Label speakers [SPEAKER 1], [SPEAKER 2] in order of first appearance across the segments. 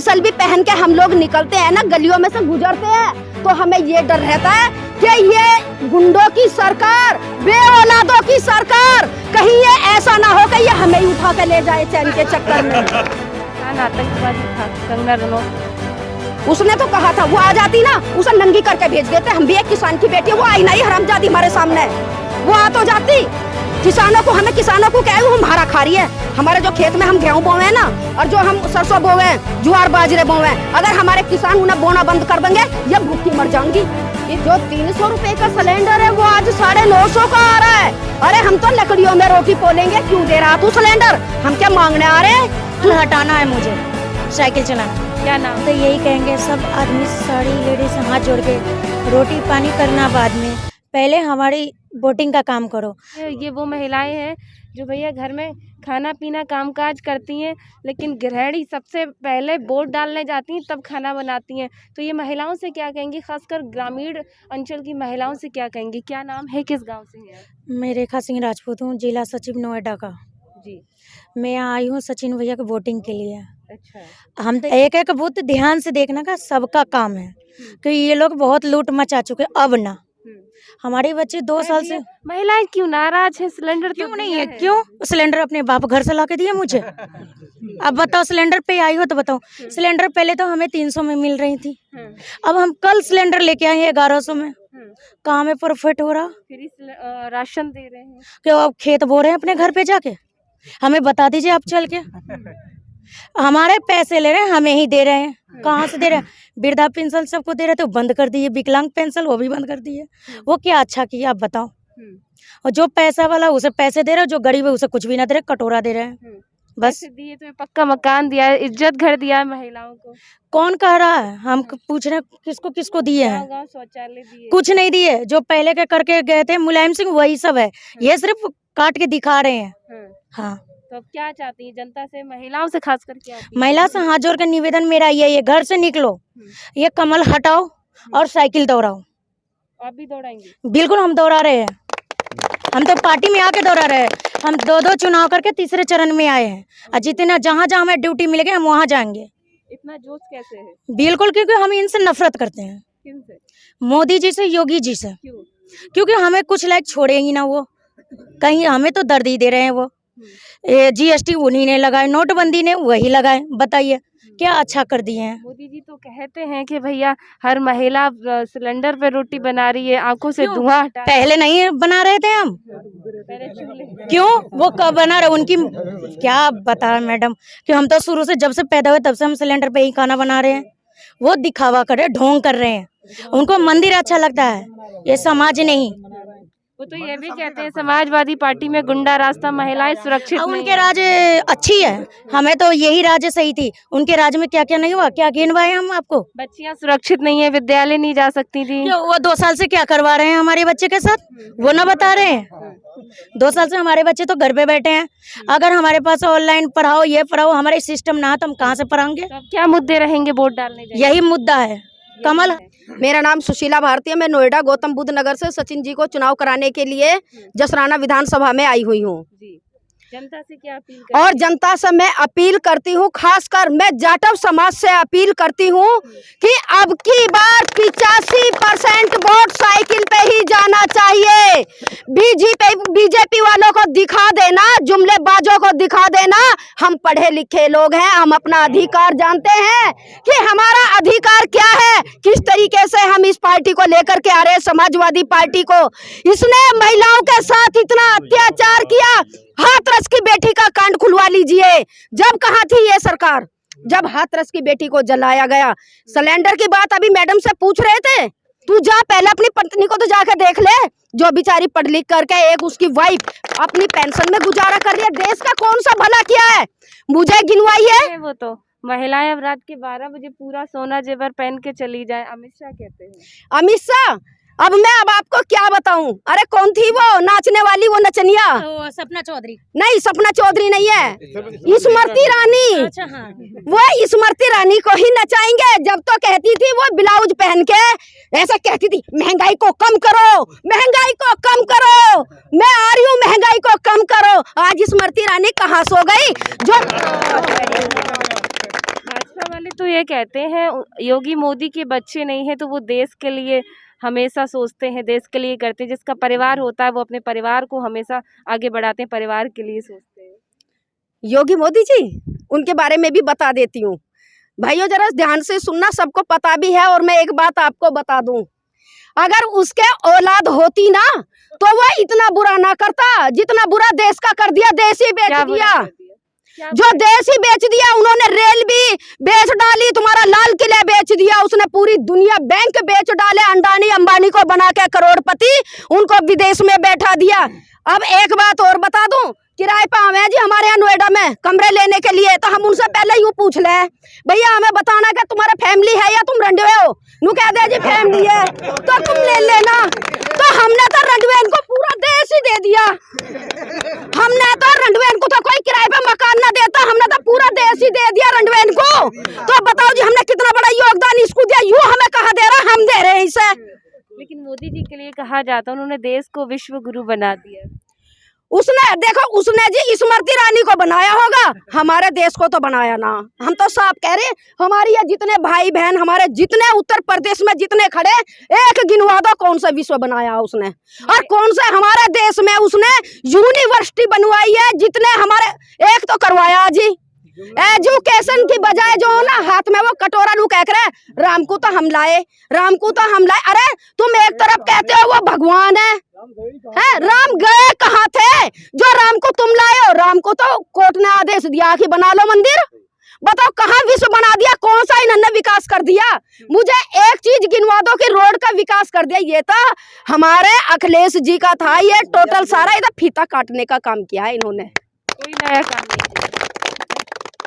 [SPEAKER 1] कैमिसल भी पहन के हम लोग निकलते हैं ना, गलियों में से गुजरते हैं, तो हमें ये डर रहता है कि ये गुंडों की सरकार, बेऔलादों की सरकार, कहीं ये ऐसा ना हो कि ये हमें ही उठा के ले जाए चैन के चक्कर में।
[SPEAKER 2] आतंकवादी था कंगना रनौत,
[SPEAKER 1] उसने तो कहा था वो आ जाती ना, उसे नंगी करके भेज देते। हम भी एक किसान की बेटी है, वो आई नहीं हरामजादी हमारे सामने, वो आ तो जाती। किसानों को, हमें किसानों को क्या है, वो हमारा खा रही है। हमारे जो खेत में हम गेहूं बोए हैं ना, और जो हम सरसों बोए हैं, ज्वार बाजरे बोए हैं, अगर हमारे किसान उन्हें बोना बंद कर देंगे, ये भूखी मर जाएंगी। ये जो 300 रुपए का सिलेंडर है वो आज 950 का आ रहा है। अरे हम तो लकड़ियों में रोटी पोलेंगे, क्यों दे रहा तू सिलेंडर? हम क्या मांगने आ रहे हैं?
[SPEAKER 3] हटाना है मुझे साइकिल चलाना।
[SPEAKER 2] क्या नाम?
[SPEAKER 3] तो यही कहेंगे सब आदमी, सारी लेडीज हाथ जोड़ के, रोटी पानी करना बाद में, पहले हमारी वोटिंग का काम करो।
[SPEAKER 2] ये वो महिलाएं हैं जो भैया घर में खाना पीना कामकाज करती हैं, लेकिन गृहिणी सबसे पहले वोट डालने जाती हैं, तब खाना बनाती हैं। तो ये महिलाओं से क्या कहेंगी, खासकर ग्रामीण अंचल की महिलाओं से क्या कहेंगी? क्या नाम है, किस गांव से हैं?
[SPEAKER 3] मैं रेखा सिंह राजपूत हूँ, जिला सचिव नोएडा का।
[SPEAKER 2] जी,
[SPEAKER 3] मैं यहाँ आई हूँ सचिन भैया के वोटिंग के लिए।
[SPEAKER 2] अच्छा।
[SPEAKER 3] हम तो एक एक बूथ ध्यान से देखने का सबका काम है, क्योंकि ये लोग बहुत लूट मचा चुके। अब ना हमारे बच्चे 2 साल से,
[SPEAKER 2] महिलाएं क्यों नाराज है? सिलेंडर
[SPEAKER 3] क्यों
[SPEAKER 2] तो
[SPEAKER 3] नहीं
[SPEAKER 2] दिया
[SPEAKER 3] है? क्यों? सिलेंडर अपने बाप घर से ला के दिए मुझे। अब बताओ, सिलेंडर पे आई हो तो बताओ। सिलेंडर पहले तो हमें 300 में मिल रही थी, अब हम कल सिलेंडर लेके आए हैं 1100 में। कहाँ में प्रॉफिट हो रहा?
[SPEAKER 2] फ्री राशन दे रहे हैं।
[SPEAKER 3] क्यों? अब खेत बो रहे हैं अपने घर पे जाके, हमें बता दीजिए आप चल के। हमारे पैसे ले रहे हैं, हमें ही दे रहे हैं। कहाँ से दे रहे हैं? वृद्धा पेंशन सबको दे रहे थे, वो बंद कर दिए। विकलांग पेंशन वो भी बंद कर दिए। वो क्या अच्छा किया आप बताओ? और जो पैसा वाला उसे पैसे दे रहे हो, जो गरीब है उसे कुछ भी ना दे रहे, कटोरा दे रहे हैं बस।
[SPEAKER 2] दिए तो पक्का मकान दिया है, इज्जत घर दिया है महिलाओं को।
[SPEAKER 3] कौन कह रहा है? हम पूछ रहे हैं किसको किसको दिए हैं?
[SPEAKER 2] गाँव शौचालय दिए,
[SPEAKER 3] कुछ नहीं दिए। जो पहले के करके गए थे मुलायम सिंह, वही सब है। ये सिर्फ काट के दिखा रहे हैं। हाँ,
[SPEAKER 2] तो अब क्या चाहती है जनता से, महिलाओं से खास कर क्या?
[SPEAKER 3] महिला से हाथ जोड़ के निवेदन मेरा ये घर से निकलो, ये कमल हटाओ और साइकिल दौड़ाओ।
[SPEAKER 2] आप भी दौड़ाएंगे?
[SPEAKER 3] बिल्कुल, हम दौड़ा रहे हैं। हम तो पार्टी में आके दौड़ा रहे हैं। हम 2-2 चुनाव करके तीसरे चरण में आए हैं, और जितना जहाँ जहाँ हमें ड्यूटी मिलेगी हम वहाँ जाएंगे।
[SPEAKER 2] इतना जोश कैसे है?
[SPEAKER 3] बिल्कुल, क्योंकि हम इनसे नफरत करते हैं।
[SPEAKER 2] किन से?
[SPEAKER 3] मोदी जी से, योगी जी से।
[SPEAKER 2] क्यों?
[SPEAKER 3] क्योंकि हमें कुछ लायक छोड़ेंगी ना वो, कहीं हमें तो दर्द ही दे रहे हैं वो। GST उन्हीं ने लगाए, नोटबंदी ने वही लगाए। बताइए क्या अच्छा कर दिए हैं?
[SPEAKER 2] मोदी जी तो कहते हैं कि भैया हर महिला सिलेंडर पे रोटी बना रही है, आंखों से धुआं हटा।
[SPEAKER 3] पहले नहीं बना रहे थे हम?
[SPEAKER 2] पहले चूल्हे।
[SPEAKER 3] क्यों? वो कब बना रहे? उनकी क्या बता मैडम, कि हम तो शुरू से, जब से पैदा हुए तब से हम सिलेंडर पे ही खाना बना रहे हैं। वो दिखावा कर रहे, ढोंग कर रहे हैं। उनको मंदिर अच्छा लगता है, ये समाज नहीं।
[SPEAKER 2] वो तो ये भी कहते हैं समाजवादी पार्टी में गुंडा रास्ता, महिलाएं सुरक्षित नहीं
[SPEAKER 3] उनके राज अच्छी है, हमें तो यही राज सही थी। उनके राज में क्या क्या नहीं हुआ, क्या गिनवाए हम आपको?
[SPEAKER 2] बच्चियां सुरक्षित नहीं है, विद्यालय नहीं जा सकती थी।
[SPEAKER 3] वो 2 साल से क्या करवा रहे हैं हमारे बच्चे के साथ, वो ना बता रहे हैं। 2 साल से हमारे बच्चे तो घर पे बैठे हैं। अगर हमारे पास ऑनलाइन पढ़ाओ, ये पढ़ाओ, हमारे सिस्टम ना, तो हम कहाँ से पढ़ाएंगे?
[SPEAKER 2] तो अब क्या मुद्दे रहेंगे वोट डालने जाएंगे?
[SPEAKER 3] यही मुद्दा है। कमल।
[SPEAKER 1] मेरा नाम सुशीला भारती है, मैं नोएडा गौतम बुद्ध नगर से सचिन जी को चुनाव कराने के लिए जसराना विधानसभा में आई हुई हूँ।
[SPEAKER 2] जनता से क्या अपील
[SPEAKER 1] और जनता से मैं अपील करती हूँ, खासकर मैं जाटव समाज से अपील करती हूँ कि अब की बार 85% वोट साइकिल पे ही जाना चाहिए। बीजेपी वालों को दिखा देना, जुमलेबाजों को दिखा देना हम पढ़े लिखे लोग हैं, हम अपना अधिकार जानते हैं कि हमारा अधिकार क्या है, किस तरीके से हम इस पार्टी को लेकर के आ रहे हैं, समाजवादी पार्टी को। इसने महिलाओं के साथ इतना अत्याचार किया, हाथरस की बेटी का कांड खुलवा लीजिए। जब कहाँ थी ये सरकार, जब हाथरस की बेटी को जलाया गया। सिलेंडर की बात अभी मैडम से पूछ रहे थे, तू जा पहले अपनी पत्नी को तो जाकर देख ले, जो बेचारी पढ़ लिख करके, एक उसकी वाइफ अपनी पेंशन में गुजारा कर रही है। देश का कौन सा भला किया है, मुझे गिनवाइए।
[SPEAKER 2] वो तो महिलाएं अब रात के 12 बजे पूरा सोना जेवर पहन के चली जाए, अमित शाह कहते हैं।
[SPEAKER 1] अमित शाह, अब आपको क्या बताऊं? अरे कौन थी वो नाचने वाली, वो नचनिया?
[SPEAKER 3] सपना चौधरी।
[SPEAKER 1] नहीं, सपना चौधरी नहीं है, स्मृति रानी।
[SPEAKER 3] अच्छा, हाँ।
[SPEAKER 1] वो स्मृति रानी को ही नचाएंगे। जब तो कहती थी वो ब्लाउज पहन के ऐसा कहती थी, महंगाई को कम करो, महंगाई को कम करो, मैं आ रही हूँ, महंगाई को कम करो। आज स्मृति रानी कहाँ सो गई? जो
[SPEAKER 2] वाले तो ये कहते हैं योगी मोदी के बच्चे नहीं है तो वो देश के लिए हमेशा सोचते हैं, देश के लिए करते हैं। जिसका परिवार होता है वो अपने परिवार को हमेशा आगे बढ़ाते हैं, परिवार के लिए सोचते हैं।
[SPEAKER 1] योगी मोदी जी, उनके बारे में भी बता देती हूँ। भाइयों जरा ध्यान से सुनना, सबको पता भी है। और मैं एक बात आपको बता दूं, अगर उसके औलाद होती ना तो वह इतना बुरा ना करता जितना बुरा देश का कर दिया। देश ही बेच दिया, जो देश ही बेच दिया। उन्होंने रेल भी बेच डाली, तुम्हारा लाल किला बेच दिया उसने, पूरी दुनिया बैंक बेच डाले, अंडानी अंबानी को बना के करोड़पति, उनको विदेश में बैठा दिया। अब एक बात और बता दूं, किराए पे आवे जी हमारे यहाँ नोएडा में कमरे लेने के लिए, तो हम उनसे पहले यूँ पूछ ले, भैया हमें बताना कि तुम्हारा फैमिली है या तुम रंडवे हो। नू कह दे जी फैमिली है तो तुम ले लेना। तो हमने तो रंडवेन को पूरा देश ही दे दिया। हमने तो रंडवेन को तो कोई किराए पे मकान ना देता, हमने तो पूरा देश ही दे दिया रंडवेन को। तो बताओ जी हमने कितना बड़ा योगदान इसको दिया। यूँ हमें कहा दे रहा, हम दे रहे हैं इसे।
[SPEAKER 2] लेकिन मोदी जी के लिए कहा जाता है उन्होंने देश को विश्व गुरु बना दिया।
[SPEAKER 1] उसने देखो, उसने जी स्मृति ईरानी को बनाया होगा, हमारे देश को तो बनाया ना। हम तो साफ कह रहे, हमारी ये जितने भाई बहन, हमारे जितने उत्तर प्रदेश में जितने खड़े, एक गिनवा दो कौन सा विश्व बनाया उसने, और कौन से हमारे देश में उसने यूनिवर्सिटी बनवाई है। जितने हमारे, एक तो करवाया जी एजुकेशन की बजाय जो ना हाथ में वो कटोरा लू कह रहे राम को तो हम लाए, राम को तो हम लाए। अरे तुम एक तरफ कहते हो वो भगवान है, राम गए कहाँ थे जो राम को तुम लाए हो? राम को तो कोर्ट ने आदेश दिया कि बना लो मंदिर। बताओ कहाँ विश्व बना दिया, कौन सा इन्होंने विकास कर दिया? मुझे एक चीज गिनवा दो कि रोड का विकास कर दिया। ये तो हमारे अखिलेश जी का था, ये टोटल सारा इधर फीता काटने का काम किया है इन्होंने।
[SPEAKER 2] कोई नया काम नहीं किया,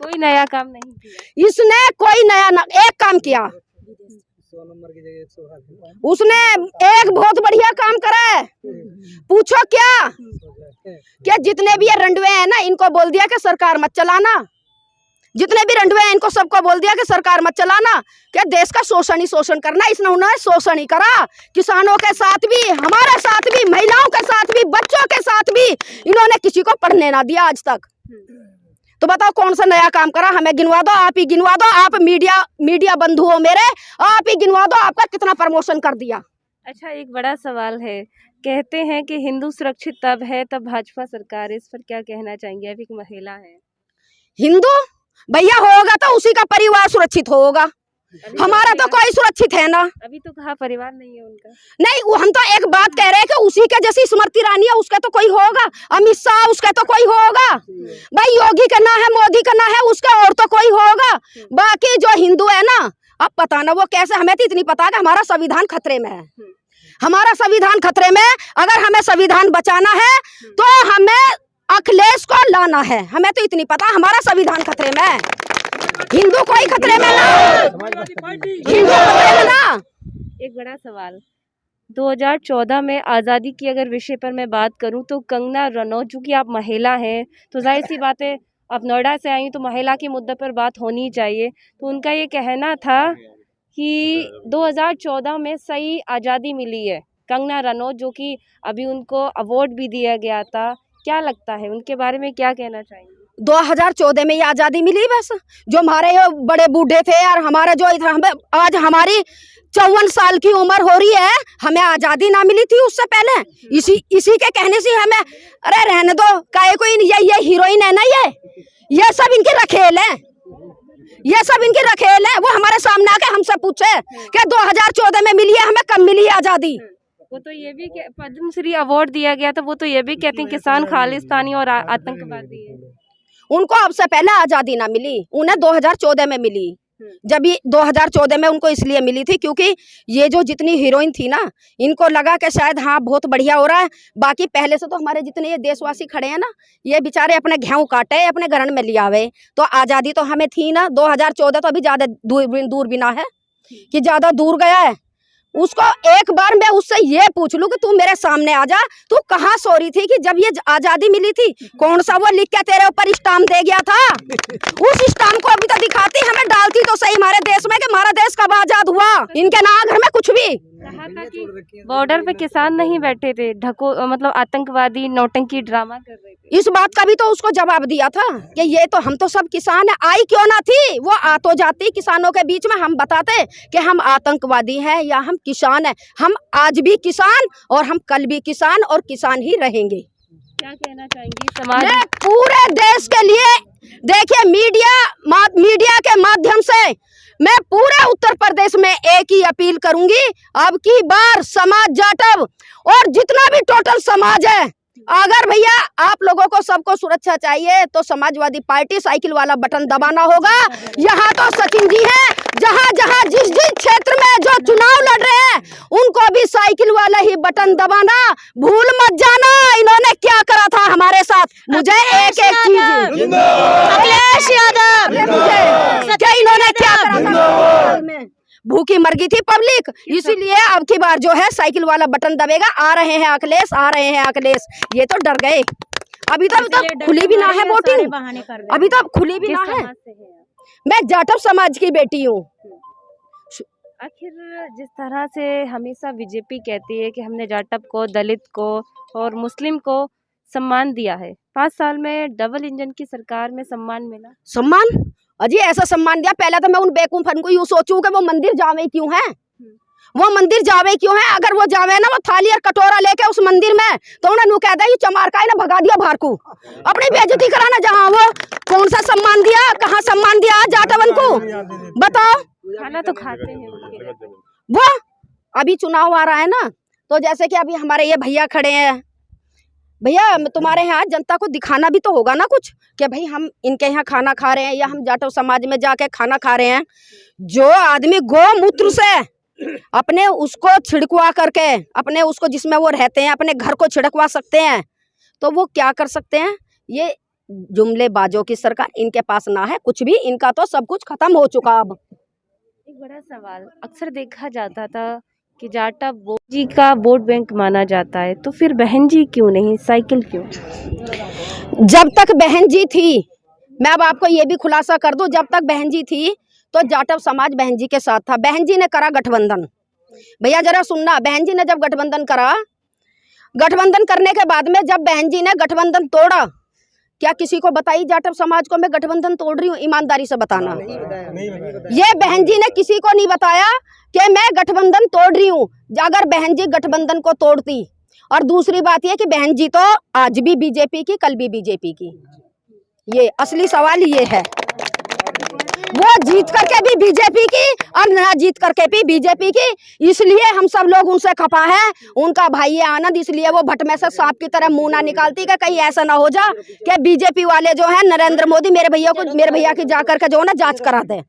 [SPEAKER 2] कोई नया काम नहीं किया
[SPEAKER 1] इसने, कोई नया एक काम किया। उसने एक बहुत बढ़िया काम करा है। पूछो क्या जितने भी ये रंडवे हैं ना, इनको बोल दिया कि सरकार मत चलाना। जितने भी रंडवे हैं इनको सबको बोल दिया कि सरकार मत चलाना, क्या देश का शोषण ही शोषण करना। इसने उन्होंने शोषण ही करा, किसानों के साथ भी, हमारे साथ भी, महिलाओं के साथ भी, बच्चों के साथ भी। इन्होंने किसी को पढ़ने ना दिया आज तक। तो बताओ कौन सा नया काम करा? हमें गिनवा दो, आप ही गिनवा दो। आप मीडिया बंधु हो मेरे, आप ही गिनवा दो आपका कितना प्रमोशन कर दिया।
[SPEAKER 2] अच्छा, एक बड़ा सवाल है, कहते हैं कि हिंदू सुरक्षित तब है तब भाजपा सरकार, इस पर क्या कहना चाहेंगे? अभी एक महिला है।
[SPEAKER 1] हिंदू भैया होगा तो उसी का परिवार सुरक्षित होगा, हमारा तो कोई सुरक्षित है ना।
[SPEAKER 2] अभी तो कहा परिवार नहीं है उनका।
[SPEAKER 1] नहीं, हम तो एक बात कह रहे हैं कि उसी के जैसी स्मृति ईरानी है उसका तो कोई होगा, अमित शाह उसका तो कोई होगा, भाई योगी का ना है, मोदी का ना है, उसका और तो कोई होगा। बाकी जो हिंदू है ना, अब पता ना वो कैसे, हमें तो इतनी पता है कि हमारा संविधान खतरे में है। हमारा संविधान खतरे में, अगर हमें संविधान बचाना है तो हमें अखिलेश को लाना है। हमें तो इतनी पता, हमारा संविधान खतरे में है, हिंदू कोई खतरे में ना, हिंदू खतरे में ना।
[SPEAKER 2] एक बड़ा सवाल, 2014 में आज़ादी की अगर विषय पर मैं बात करूं तो कंगना रनौत, जो कि आप महिला हैं तो जाहिर सी बात है आप नोएडा से आई तो महिला के मुद्दे पर बात होनी ही चाहिए। तो उनका ये कहना था कि 2014 में सही आज़ादी मिली है। कंगना रनौत, जो कि अभी उनको अवार्ड भी दिया गया था, क्या लगता है उनके बारे में, क्या कहना चाहेंगे?
[SPEAKER 1] 2014 में ये आज़ादी मिली, बस जो हमारे बड़े बूढ़े थे और हमारे जो इधर, हमें आज हमारी 54 साल की उम्र हो रही है, हमें आज़ादी ना मिली थी उससे पहले। इसी के कहने से हमें, अरे रहने दो, काहे कोई ये हीरोइन है ना, ये सब इनकी रखेल है, ये सब इनकी रखेल है। वो हमारे सामने आके हमसे पूछे कि 2014 में मिली है, हमें कब मिली आज़ादी?
[SPEAKER 2] वो तो ये भी पद्म श्री अवार्ड दिया गया था, वो तो ये भी कहते हैं किसान खालिस्तानी और आतंकवादी है।
[SPEAKER 1] उनको अब से पहले आज़ादी ना मिली, उन्हें 2014 में मिली। जब ये 2014 में उनको इसलिए मिली थी क्योंकि ये जो जितनी हीरोइन थी ना, इनको लगा कि शायद हाँ बहुत बढ़िया हो रहा है। बाकी पहले से तो हमारे जितने ये देशवासी खड़े हैं ना, ये बेचारे अपने गेहूं काटे, अपने घर में लिया आवे, तो आज़ादी तो हमें थी ना। 2014 तो अभी ज़्यादा दूर भी ना है कि ज़्यादा दूर गया है। उसको एक बार मैं उससे ये पूछ लूं कि तू मेरे सामने आ जा, तू कहाँ सो रही थी कि जब ये आज़ादी मिली थी? कौन सा वो लिख के तेरे ऊपर स्टाम्प दे गया था? उस स्टाम्प को अभी तो दिखाती, हमें डालती तो सही हमारे देश में कि हमारा देश कब आजाद हुआ। इनके ना घर में कुछ भी।
[SPEAKER 2] कहा था कि बॉर्डर पे किसान नहीं बैठे थे, मतलब आतंकवादी नौटंकी ड्रामा कर रहे थे।
[SPEAKER 1] इस बात का भी तो उसको जवाब दिया था कि ये तो हम तो सब किसान है, आई क्यों ना थी, वो आ तो जाती किसानों के बीच में, हम बताते कि हम आतंकवादी हैं या हम किसान हैं। हम आज भी किसान और हम कल भी किसान और किसान ही रहेंगे।
[SPEAKER 2] क्या कहना चाहेंगी समाज?
[SPEAKER 1] मैं पूरे देश के लिए, देखिए मीडिया के माध्यम से मैं पूरे उत्तर प्रदेश में एक ही अपील करूंगी, अब की बार समाज जाटव और जितना भी टोटल समाज है, अगर भैया आप लोगों को सबको सुरक्षा चाहिए तो समाजवादी पार्टी साइकिल वाला बटन दबाना होगा। यहाँ तो सचिन जी हैं, जहाँ जहाँ जिस जिस क्षेत्र में जो चुनाव लड़ रहे हैं उनको भी साइकिल वाला ही बटन दबाना, भूल मत जाना इन्होंने क्या करा था हमारे साथ। मुझे एक एक चीज,
[SPEAKER 3] अखिलेश यादव,
[SPEAKER 1] क्या इन्होंने क्या करा था, भूखी मर गई थी पब्लिक, इसीलिए अब की बार जो है साइकिल वाला बटन दबेगा। आ रहे हैं अखिलेश, आ रहे हैं अखिलेश, ये तो डर गए। अभी तो खुली भी ना है वोटिंग, अभी तो खुली भी ना है। मैं जाटव समाज की बेटी हूँ।
[SPEAKER 2] आखिर जिस तरह से हमेशा बीजेपी कहती है कि हमने जाटव को, दलित को और मुस्लिम को सम्मान दिया है, 5 साल में डबल इंजन की सरकार में सम्मान मिला।
[SPEAKER 1] सम्मान अजी ऐसा सम्मान दिया, पहले तो मैं उन बेवकूफन को यूं सोचूं कि वो मंदिर जावे क्यों है, वो मंदिर जावे क्यों है। अगर वो जावे ना, वो थाली और कटोरा लेके उस मंदिर में, तो उन्हें नू कहता है चमार का ना भगा दिया बाहर को, अपनी बेइज्जती कराना। जहाँ वो कौन सा सम्मान दिया, कहाँ सम्मान दिया जाटवन को, बताओ।
[SPEAKER 2] खाना तो खाते हैं उनके।
[SPEAKER 1] वो अभी चुनाव आ रहा है ना, तो जैसे कि अभी हमारे ये भैया खड़े हैं, भैया तुम्हारे यहाँ जनता को दिखाना भी तो होगा ना कुछ, कि भाई हम इनके यहाँ खाना खा रहे हैं या हम जाटव समाज में जाके खाना खा रहे हैं। जो आदमी गोमूत्र से अपने उसको छिड़कवा करके, अपने उसको जिसमें वो रहते हैं अपने घर को छिड़कवा सकते हैं, तो वो क्या कर सकते हैं। ये जुमलेबाजों की सरकार, इनके पास ना है कुछ भी, इनका तो सब कुछ खत्म हो चुका। अब
[SPEAKER 2] एक बड़ा सवाल, अक्सर देखा जाता था कि जाटव जी का वोट बैंक माना जाता है, तो फिर बहन जी क्यों नहीं, साइकिल क्यों?
[SPEAKER 1] जब तक बहन जी थी, मैं अब आपको ये भी खुलासा कर दूं, जब तक बहन जी थी तो जाटव समाज बहन जी के साथ था। बहन जी ने करा गठबंधन, भैया जरा सुनना, बहन जी ने जब गठबंधन करा, गठबंधन करने के बाद में जब बहन जी ने गठबंधन तोड़ा, क्या किसी को बताई जाटव समाज को मैं गठबंधन तोड़ रही हूँ? ईमानदारी से बताना। ये बहन जी ने किसी को नहीं बताया कि मैं गठबंधन तोड़ रही हूँ। अगर बहन जी गठबंधन को तोड़ती, और दूसरी बात ये कि बहन जी तो आज भी बीजेपी की, कल भी बीजेपी की, ये असली सवाल ये है। वो जीत करके भी बीजेपी की और ना जीत करके भी बीजेपी की, इसलिए हम सब लोग उनसे खपा है। उनका भाई है आनंद, इसलिए वो भट में से सांप की तरह मुंह ना निकालती कि कहीं ऐसा ना हो जा कि बीजेपी वाले जो है नरेंद्र मोदी मेरे भैया की जाकर के जो है ना जांच करा दे।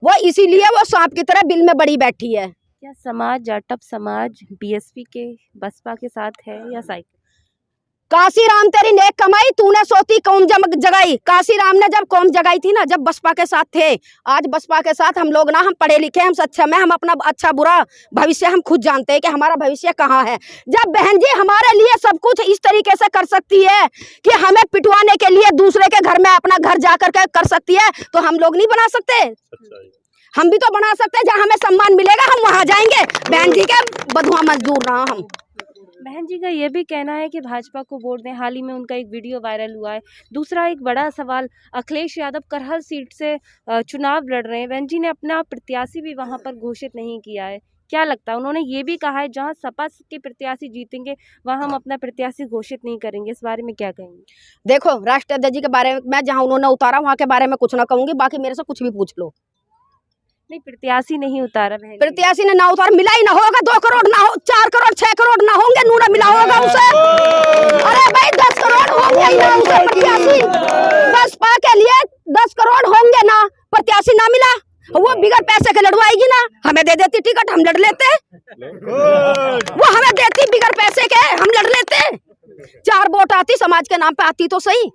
[SPEAKER 1] वो इसीलिए वो सांप की तरह बिल में बड़ी बैठी है।
[SPEAKER 2] क्या समाज, जाटव समाज बीएसपी के, बसपा के साथ है या साइकिल?
[SPEAKER 1] काशीराम तेरी नेक कमाई, तूने सोती कौम जगाई। काशीराम ने जब कौम जगाई थी ना, जब बसपा के साथ थे। आज बसपा के साथ हम लोग ना, हम पढ़े लिखे, हम सच्चे में, हम अपना अच्छा बुरा भविष्य हम खुद जानते हैं कि हमारा भविष्य कहाँ है। जब बहन जी हमारे लिए सब कुछ इस तरीके से कर सकती है कि हमें पिटवाने के लिए दूसरे के घर में अपना घर जाकर के कर सकती है, तो हम लोग नहीं बना सकते? हम भी तो बना सकते हैं। जहाँ हमें सम्मान मिलेगा हम वहाँ जाएंगे। बहन जी के बधुआ मजदूर ना हम।
[SPEAKER 2] बहन जी का ये भी कहना है कि भाजपा को वोट दें, हाल ही में उनका एक वीडियो वायरल हुआ है। दूसरा एक बड़ा सवाल, अखिलेश यादव करहल सीट से चुनाव लड़ रहे हैं, बहन जी ने अपना प्रत्याशी भी वहां पर घोषित नहीं किया है। क्या लगता है? उन्होंने ये भी कहा है जहां सपा के प्रत्याशी जीतेंगे वहां हम अपना प्रत्याशी घोषित नहीं करेंगे, इस बारे में क्या कहेंगे?
[SPEAKER 1] देखो, राष्ट्रीय अध्यक्ष जी के बारे में मैं जहाँ उन्होंने उतारा वहाँ के बारे में कुछ ना कहूंगी, बाकी मेरे से कुछ भी पूछ लो।
[SPEAKER 2] नहीं, प्रत्याशी नहीं उतारा बहन जी।
[SPEAKER 1] प्रत्याशी ने ना उतार, मिला ही ना होगा। 2 करोड़ ना हो, 4 करोड़ 6 करोड़ ना होंगे, नू ना मिला होगा उसे। अरे भाई 10 करोड़ होंगे ही ना उसे प्रत्याशी। बसपा के लिए 10 करोड़ होंगे ना, प्रत्याशी ना मिला, वो बिगड़ पैसे के लड़वाएगी ना। हमें दे देती टिकट, हम लड़ लेते। वो हमें देती बिगड़ पैसे के, हम लड़ लेते। 4 वोट आती, समाज के नाम पे आती तो सही।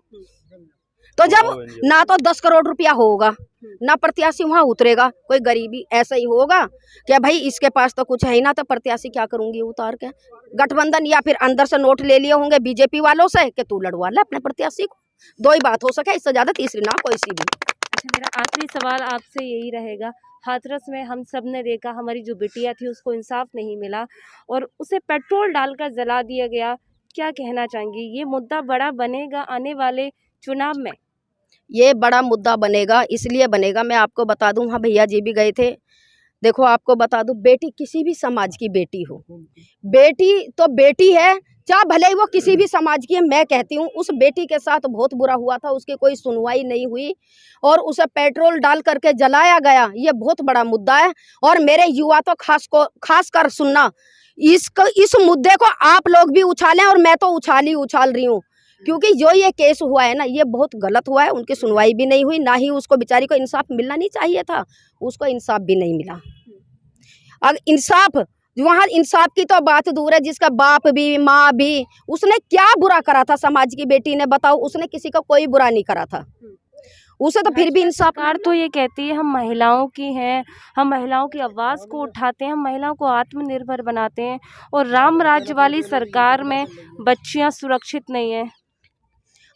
[SPEAKER 1] तो जब ना तो 10 करोड़ रुपया होगा, ना प्रत्याशी वहाँ उतरेगा, कोई गरीबी ऐसा ही होगा कि भाई इसके पास तो कुछ है ही ना, तो प्रत्याशी क्या करूंगी उतार के? गठबंधन या फिर अंदर से नोट ले लिए होंगे बीजेपी वालों से कि तू लड़वा ले अपने प्रत्याशी को। 2 ही बात हो सके, इससे ज्यादा तीसरी ना कोई सी भी।
[SPEAKER 2] अच्छा, मेरा आखिरी सवाल आपसे यही रहेगा, हाथरस में हम सब ने देखा हमारी जो बिटिया थी उसको इंसाफ नहीं मिला और उसे पेट्रोल डालकर जला दिया गया। क्या कहना चाहेंगी, ये मुद्दा बड़ा बनेगा आने वाले चुनाव में?
[SPEAKER 1] ये बड़ा मुद्दा बनेगा, इसलिए बनेगा, मैं आपको बता दूं, हाँ भैया जी भी गए थे। देखो आपको बता दूं, बेटी किसी भी समाज की बेटी हो, बेटी तो बेटी है, चाहे भले ही वो किसी भी समाज की है। मैं कहती हूँ उस बेटी के साथ बहुत बुरा हुआ था, उसकी कोई सुनवाई नहीं हुई और उसे पेट्रोल डाल करके जलाया गया। ये बहुत बड़ा मुद्दा है और मेरे युवा तो खास कर सुनना, इस मुद्दे को आप लोग भी उछालें और मैं तो उछाल रही हूँ, क्योंकि जो ये केस हुआ है ना, ये बहुत गलत हुआ है। उनकी सुनवाई भी नहीं हुई, ना ही उसको बेचारी को इंसाफ मिलना नहीं चाहिए था, उसको इंसाफ भी नहीं मिला। अब इंसाफ, वहाँ इंसाफ की तो बात दूर है, जिसका बाप भी माँ भी, उसने क्या बुरा करा था समाज की बेटी ने, बताओ। उसने किसी का कोई बुरा नहीं करा था, उसे तो फिर भी इंसाफ।
[SPEAKER 2] सरकार तो ये कहती है हम महिलाओं की हैं, हम महिलाओं की आवाज़ को उठाते हैं, हम महिलाओं को आत्मनिर्भर बनाते हैं, और राम राज्य वाली सरकार में बच्चियां सुरक्षित नहीं है।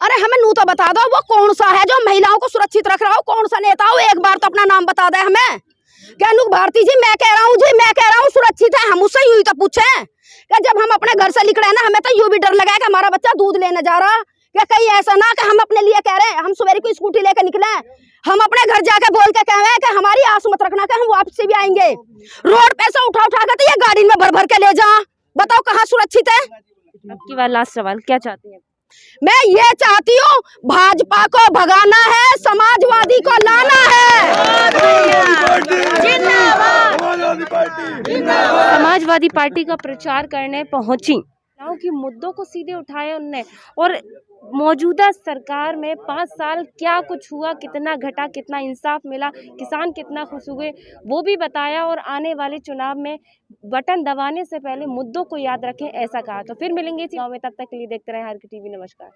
[SPEAKER 1] अरे हमें नू तो बता दो, वो कौन सा है जो महिलाओं को सुरक्षित रख रहा हो, कौन सा नेता हो, एक बार तो अपना नाम बता दे हमें। क्या नुक भारती जी, मैं कह रहा हूँ सुरक्षित है, हम उससे यूं ही तो पूछे कि जब हम अपने घर से निकले ना, हमें तो यूं भी डर लगा है कि हमारा बच्चा दूध लेने जा रहा, क्या कहीं ऐसा ना कि हम अपने लिए कह रहे हैं, हम सवेरे को स्कूटी लेकर निकले, हम अपने घर जाके बोल के कह रहे हैं कि हमारी आस मत रखना कि हम वापस भी आएंगे, रोड पे से उठा के तो ये गाड़ी में भर के ले जा, बताओ कहाँ सुरक्षित है।
[SPEAKER 2] अब की बार लास्ट सवाल, क्या चाहती हैं?
[SPEAKER 1] मैं ये चाहती हूँ, भाजपा को भगाना है, समाजवादी को लाना है।
[SPEAKER 2] समाजवादी पार्टी का प्रचार करने पहुंची, महिलाओं के मुद्दों को सीधे उठाए उनने, और मौजूदा सरकार में 5 साल क्या कुछ हुआ, कितना घटा, कितना इंसाफ मिला, किसान कितना खुश हुए, वो भी बताया, और आने वाले चुनाव में बटन दबाने से पहले मुद्दों को याद रखें, ऐसा कहा। तो फिर मिलेंगे इसी गाँव में, तब तक के लिए देखते रहें RK TV। नमस्कार।